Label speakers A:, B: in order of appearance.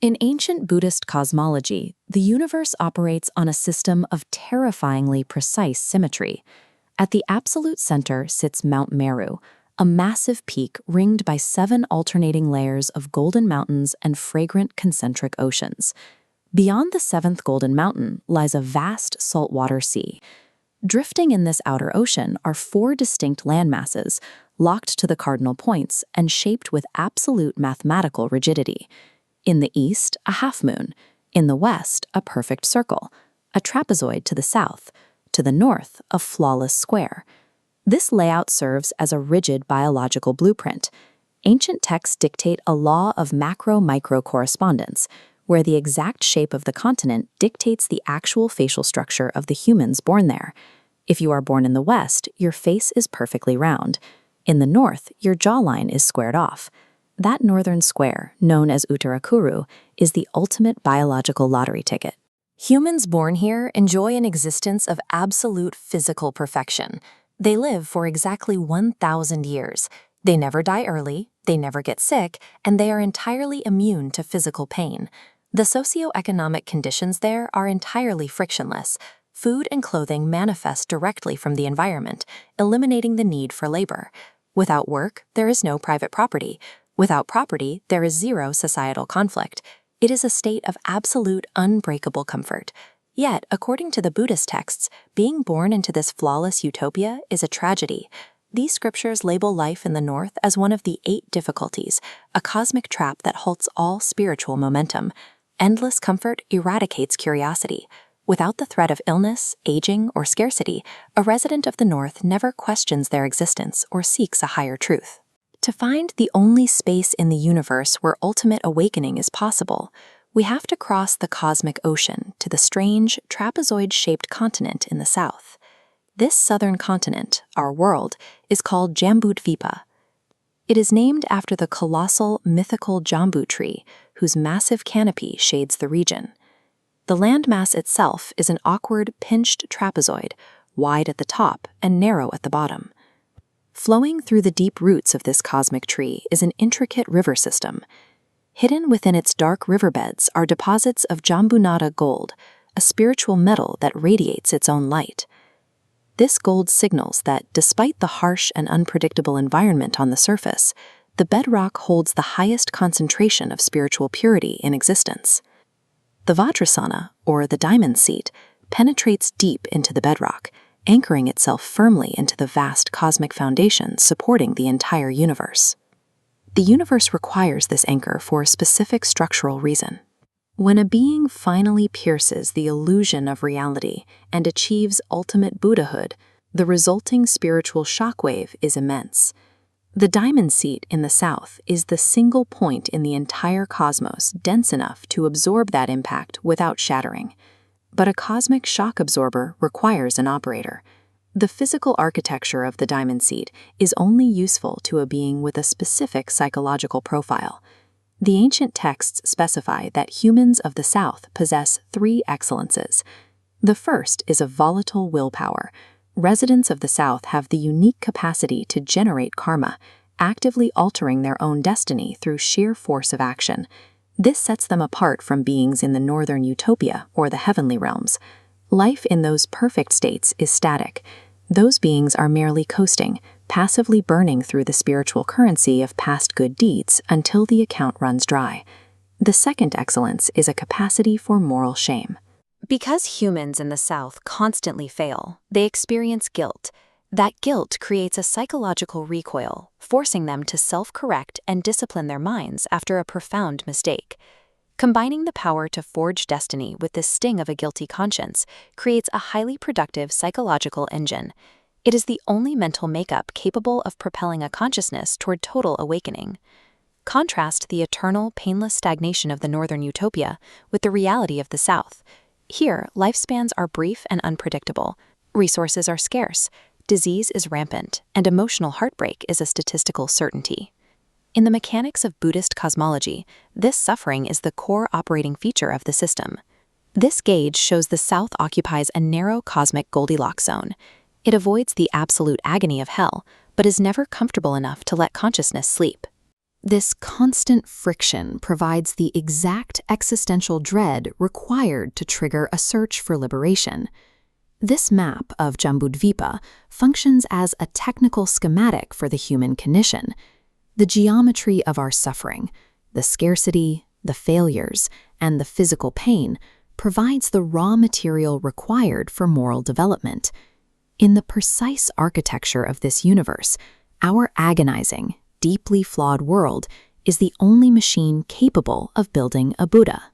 A: In ancient Buddhist cosmology, the universe operates on a system of terrifyingly precise symmetry. At the absolute center sits Mount Meru, a massive peak ringed by 7 alternating layers of golden mountains and fragrant concentric oceans. Beyond the 7th golden mountain lies a vast saltwater sea. Drifting in this outer ocean are 4 distinct landmasses, locked to the cardinal points and shaped with absolute mathematical rigidity. In the east, a half-moon. In the west, a perfect circle. A trapezoid to the south. To the north, a flawless square. This layout serves as a rigid biological blueprint. Ancient texts dictate a law of macro-micro correspondence, where the exact shape of the continent dictates the actual facial structure of the humans born there. If you are born in the west, your face is perfectly round. In the north, your jawline is squared off. That northern square, known as Uttarakuru, is the ultimate biological lottery ticket. Humans born here enjoy an existence of absolute physical perfection. They live for exactly 1,000 years. They never die early, they never get sick, and they are entirely immune to physical pain. The socioeconomic conditions there are entirely frictionless. Food and clothing manifest directly from the environment, eliminating the need for labor. Without work, there is no private property. Without property, there is zero societal conflict. It is a state of absolute, unbreakable comfort. Yet, according to the Buddhist texts, being born into this flawless utopia is a tragedy. These scriptures label life in the north as one of the 8 difficulties, a cosmic trap that halts all spiritual momentum. Endless comfort eradicates curiosity. Without the threat of illness, aging, or scarcity, a resident of the north never questions their existence or seeks a higher truth. To find the only space in the universe where ultimate awakening is possible, we have to cross the cosmic ocean to the strange, trapezoid-shaped continent in the south. This southern continent, our world, is called Jambudvipa. It is named after the colossal, mythical jambu tree, whose massive canopy shades the region. The landmass itself is an awkward, pinched trapezoid, wide at the top and narrow at the bottom. Flowing through the deep roots of this cosmic tree is an intricate river system. Hidden within its dark riverbeds are deposits of Jambunada gold, a spiritual metal that radiates its own light. This gold signals that, despite the harsh and unpredictable environment on the surface, the bedrock holds the highest concentration of spiritual purity in existence. The Vajrasana, or the diamond seat, penetrates deep into the bedrock, anchoring itself firmly into the vast cosmic foundation supporting the entire universe. The universe requires this anchor for a specific structural reason. When a being finally pierces the illusion of reality and achieves ultimate Buddhahood, the resulting spiritual shockwave is immense. The diamond seat in the south is the single point in the entire cosmos dense enough to absorb that impact without shattering. But a cosmic shock absorber requires an operator. The physical architecture of the diamond seat is only useful to a being with a specific psychological profile. The ancient texts specify that humans of the South possess 3 excellences. The first is a volatile willpower. Residents of the South have the unique capacity to generate karma, actively altering their own destiny through sheer force of action. This sets them apart from beings in the northern utopia or the heavenly realms. Life in those perfect states is static. Those beings are merely coasting, passively burning through the spiritual currency of past good deeds until the account runs dry. The second excellence is a capacity for moral shame.
B: Because humans in the South constantly fail, they experience guilt. That guilt creates a psychological recoil, forcing them to self-correct and discipline their minds after a profound mistake. Combining the power to forge destiny with the sting of a guilty conscience creates a highly productive psychological engine. It is the only mental makeup capable of propelling a consciousness toward total awakening. Contrast the eternal, painless stagnation of the northern utopia with the reality of the South. Here, lifespans are brief and unpredictable. Resources are scarce. Disease is rampant, and emotional heartbreak is a statistical certainty. In the mechanics of Buddhist cosmology, this suffering is the core operating feature of the system. This gauge shows the South occupies a narrow cosmic Goldilocks zone. It avoids the absolute agony of hell, but is never comfortable enough to let consciousness sleep. This constant friction provides the exact existential dread required to trigger a search for liberation. This map of Jambudvipa functions as a technical schematic for the human condition. The geometry of our suffering, the scarcity, the failures, and the physical pain provides the raw material required for moral development. In the precise architecture of this universe, our agonizing, deeply flawed world is the only machine capable of building a Buddha.